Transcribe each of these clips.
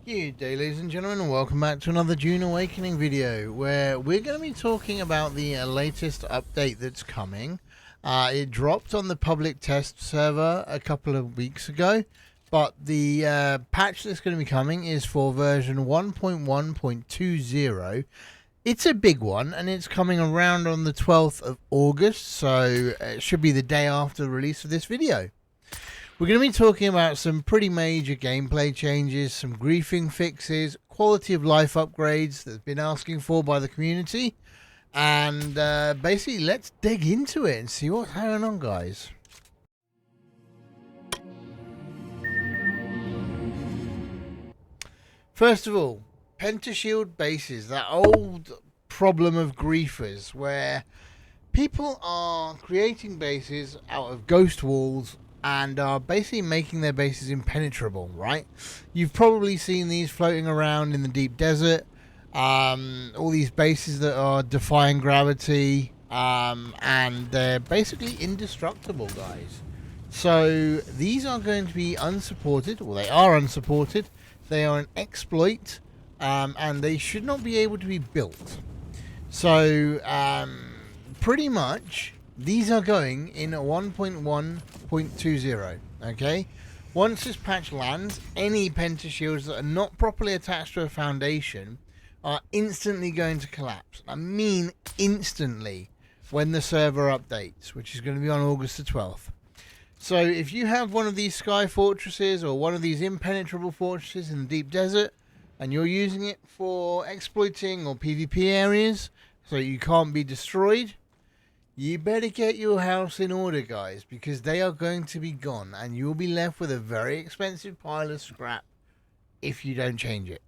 Good day, ladies and gentlemen, and welcome back to another Dune Awakening video, where we're going to be talking about the latest update that's coming. It dropped on the public test server a couple of weeks ago, but the patch that's going to be coming is for version 1.1.20. It's a big one, and it's coming around on the 12th of August, so it should be the day after the release of this video. We're going to be talking about some pretty major gameplay changes, some griefing fixes, quality of life upgrades that's been asking for by the community, and basically let's dig into it and see what's going on, guys. First of all, Pentashield bases, that old problem of griefers where people are creating bases out of ghost walls and are basically making their bases impenetrable, right? You've probably seen these floating around in the deep desert. All these bases that are defying gravity, and they're basically indestructible, guys. So these are going to be unsupported, or they are unsupported. They are an exploit, and they should not be able to be built. So pretty much these are going in 1.1.20, okay? Once this patch lands, any pentashields that are not properly attached to a foundation are instantly going to collapse. I mean instantly, when the server updates, which is going to be on August the 12th. So if you have one of these sky fortresses or one of these impenetrable fortresses in the deep desert, and you're using it for exploiting or PvP areas so you can't be destroyed, you better get your house in order, guys, because they are going to be gone and you'll be left with a very expensive pile of scrap if you don't change it.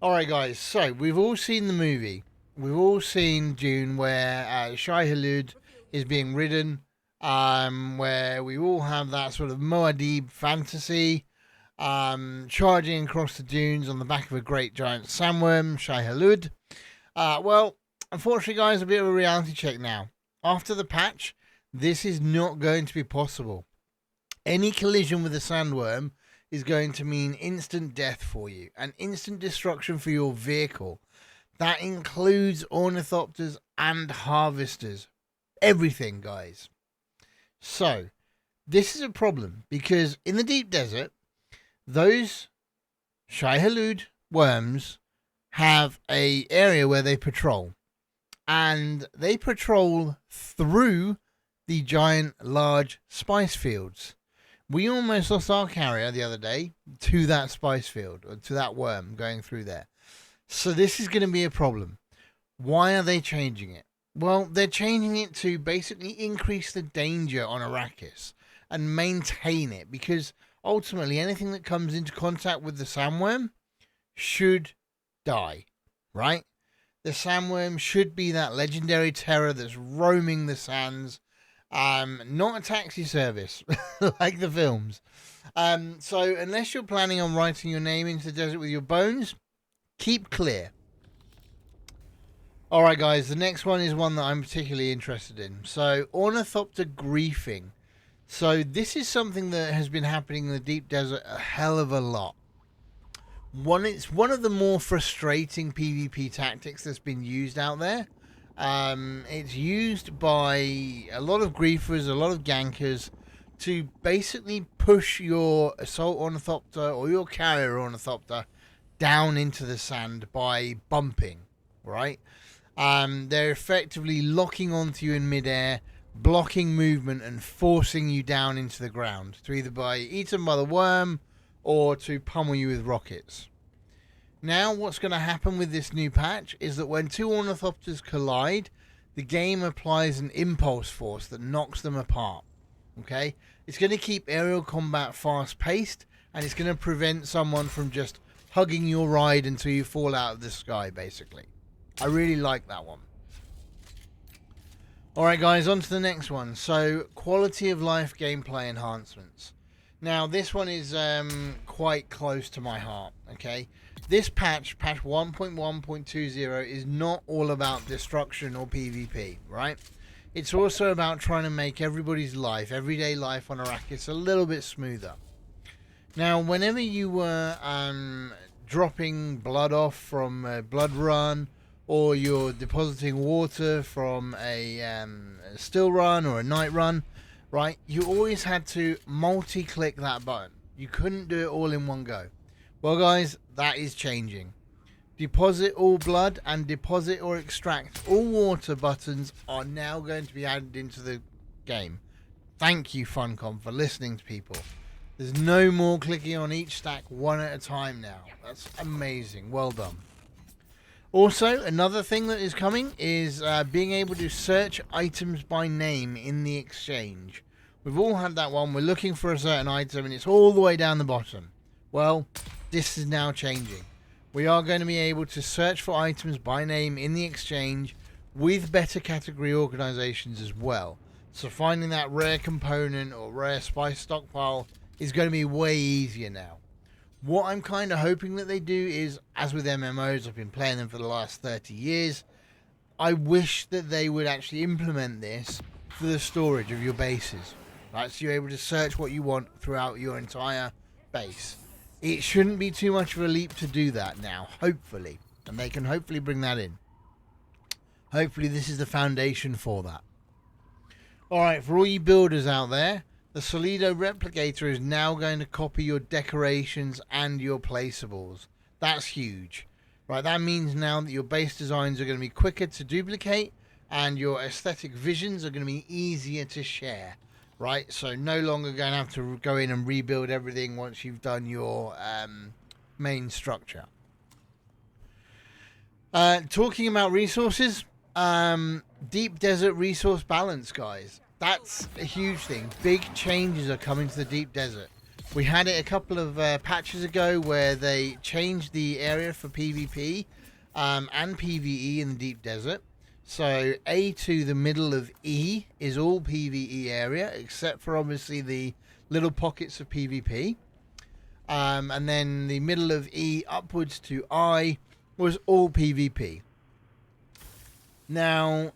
Alright, guys, so we've all seen the movie. We've all seen Dune, where Shai Hulud is being ridden, where we all have that sort of Muad'Dib fantasy, charging across the dunes on the back of a great giant sandworm, Shai Hulud. Well, unfortunately, guys, a bit of a reality check now. After the patch, this is not going to be possible. Any collision with a sandworm is going to mean instant death for you and instant destruction for your vehicle. That includes ornithopters and harvesters. Everything, guys. So, this is a problem because in the deep desert, those Shai Hulud worms have an area where they patrol. And they patrol through the giant, large spice fields. We almost lost our carrier the other day to that spice field, or to that worm going through there. So this is going to be a problem. Why are they changing it? Well, they're changing it to basically increase the danger on Arrakis and maintain it, because ultimately anything that comes into contact with the sandworm should die, right? The sandworm should be that legendary terror that's roaming the sands, not a taxi service like the films. So unless you're planning on writing your name into the desert with your bones, keep clear. Alright, guys, the next one is one that I'm particularly interested in. So, Ornithopter Greifing. So this is something that has been happening in the deep desert a hell of a lot. It's one of the more frustrating PvP tactics that's been used out there. It's used by a lot of griefers, a lot of gankers, to basically push your assault ornithopter or your carrier ornithopter down into the sand by bumping, right? They're effectively locking onto you in midair, blocking movement and forcing you down into the ground to either be eaten by the worm or to pummel you with rockets. Now what's going to happen with this new patch is that when two ornithopters collide, the game applies an impulse force that knocks them apart. Okay? It's going to keep aerial combat fast paced, and it's going to prevent someone from just hugging your ride until you fall out of the sky, basically. I really like that one. Alright, guys, on to the next one. So, quality of life gameplay enhancements. Now, this one is quite close to my heart, okay? This patch 1.1.20, is not all about destruction or PvP, right? It's also about trying to make everybody's life, everyday life on Arrakis, a little bit smoother. Now, whenever you were dropping blood off from a blood run, or you're depositing water from a still run or a night run, right, you always had to multi-click that button. You couldn't do it all in one go. Well, guys, that is changing. Deposit all blood and deposit or extract all water buttons are now going to be added into the game. Thank you, Funcom, for listening to people. There's no more clicking on each stack one at a time now. That's amazing. Well done. Also, another thing that is coming is being able to search items by name in the exchange. We've all had that one. We're looking for a certain item and it's all the way down the bottom. Well, this is now changing. We are going to be able to search for items by name in the exchange with better category organizations as well. So finding that rare component or rare spice stockpile is going to be way easier now. What I'm kind of hoping that they do is, as with MMOs, I've been playing them for the last 30 years, I wish that they would actually implement this for the storage of your bases. Right, so you're able to search what you want throughout your entire base. It shouldn't be too much of a leap to do that now, hopefully. And they can hopefully bring that in. Hopefully this is the foundation for that. Alright, for all you builders out there, the Solido Replicator is now going to copy your decorations and your placeables. That's huge. Right, that means now that your base designs are going to be quicker to duplicate and your aesthetic visions are going to be easier to share. Right, so no longer going to have to go in and rebuild everything once you've done your main structure. Talking about resources, deep desert resource balance, guys. That's a huge thing. Big changes are coming to the deep desert. We had it a couple of patches ago where they changed the area for PvP and PvE in the deep desert. So A to the middle of E is all PvE area, except for obviously the little pockets of PvP. And then the middle of E upwards to I was all PvP. Now,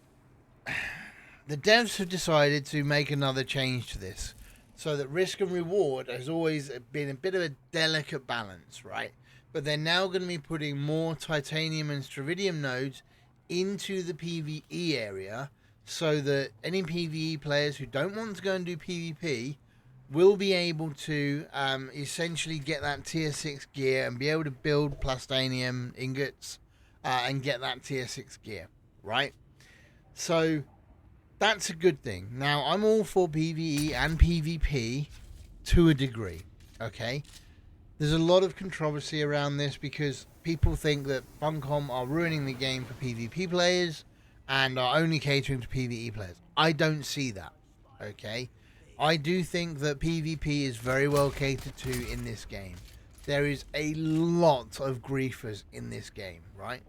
the devs have decided to make another change to this, so that risk and reward has always been a bit of a delicate balance, right? But they're now going to be putting more titanium and stravidium nodes into the PvE area, so that any PvE players who don't want to go and do PvP will be able to essentially get that tier 6 gear and be able to build plastanium ingots and get that tier 6 gear, right? So that's a good thing. Now, I'm all for PvE and PvP to a degree, okay? There's a lot of controversy around this because people think that Funcom are ruining the game for PvP players and are only catering to PvE players. I don't see that, okay? I do think that PvP is very well catered to in this game. There is a lot of griefers in this game, right?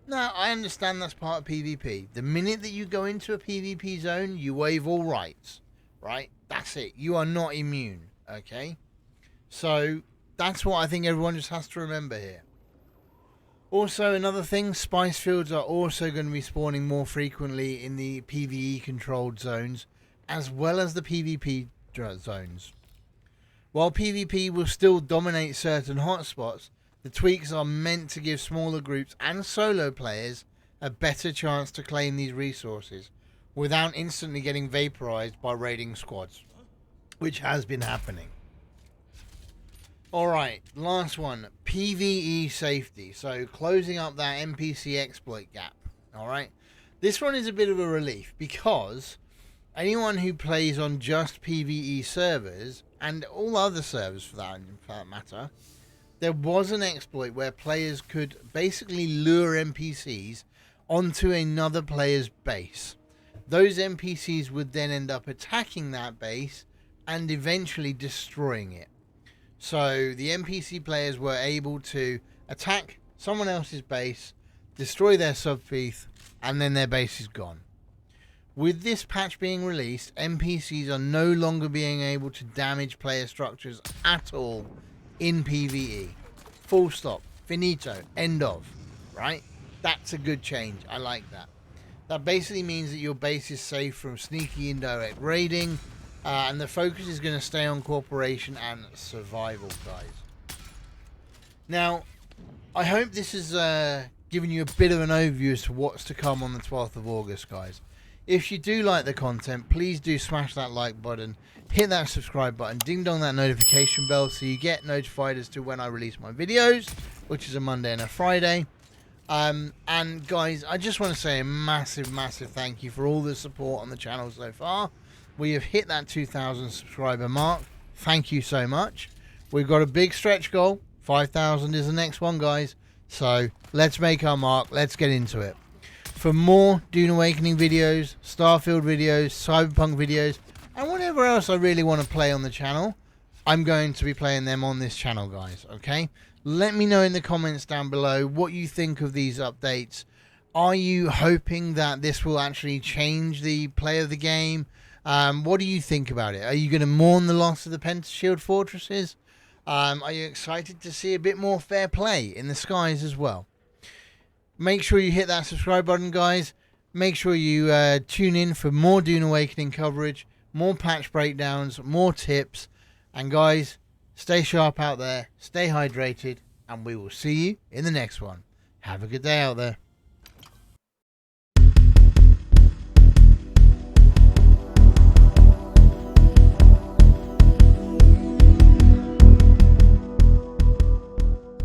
Now, I understand that's part of PvP. The minute that you go into a PvP zone, you waive all rights, right? That's it. You are not immune, okay? So that's what I think everyone just has to remember here. Also, another thing, spice fields are also going to be spawning more frequently in the PvE controlled zones, as well as the PvP zones. While PvP will still dominate certain hotspots, the tweaks are meant to give smaller groups and solo players a better chance to claim these resources without instantly getting vaporized by raiding squads, which has been happening. Alright, last one, PVE Safety. So closing up that NPC exploit gap. Alright, this one is a bit of a relief because anyone who plays on just PVE servers, and all other servers for that matter, there was an exploit where players could basically lure NPCs onto another player's base. Those NPCs would then end up attacking that base and eventually destroying it. So the NPC players were able to attack someone else's base, destroy their subfief, and then their base is gone. With this patch being released, NPCs are no longer being able to damage player structures at all in PvE. Full stop. Finito. End of. Right? That's a good change. I like that. That basically means that your base is safe from sneaky indirect raiding, and the focus is going to stay on cooperation and survival, guys. Now, I hope this has given you a bit of an overview as to what's to come on the 12th of August, guys. If you do like the content, please do smash that like button, hit that subscribe button, ding dong that notification bell so you get notified as to when I release my videos, which is a Monday and a Friday. And guys, I just want to say a massive thank you for all the support on the channel so far. We have hit that 2,000 subscriber mark. Thank you so much. We've got a big stretch goal. 5,000 is the next one, guys. So let's make our mark. Let's get into it. For more Dune Awakening videos, Starfield videos, Cyberpunk videos, and whatever else I really want to play on the channel, I'm going to be playing them on this channel, guys. Okay? Let me know in the comments down below what you think of these updates. Are you hoping that this will actually change the play of the game? What do you think about it? Are you going to mourn the loss of the Pentashield fortresses? Are you excited to see a bit more fair play in the skies as well? Make sure you hit that subscribe button, guys. Make sure you tune in for more Dune Awakening coverage, more patch breakdowns, more tips. And guys, stay sharp out there, stay hydrated, and we will see you in the next one. Have a good day out there.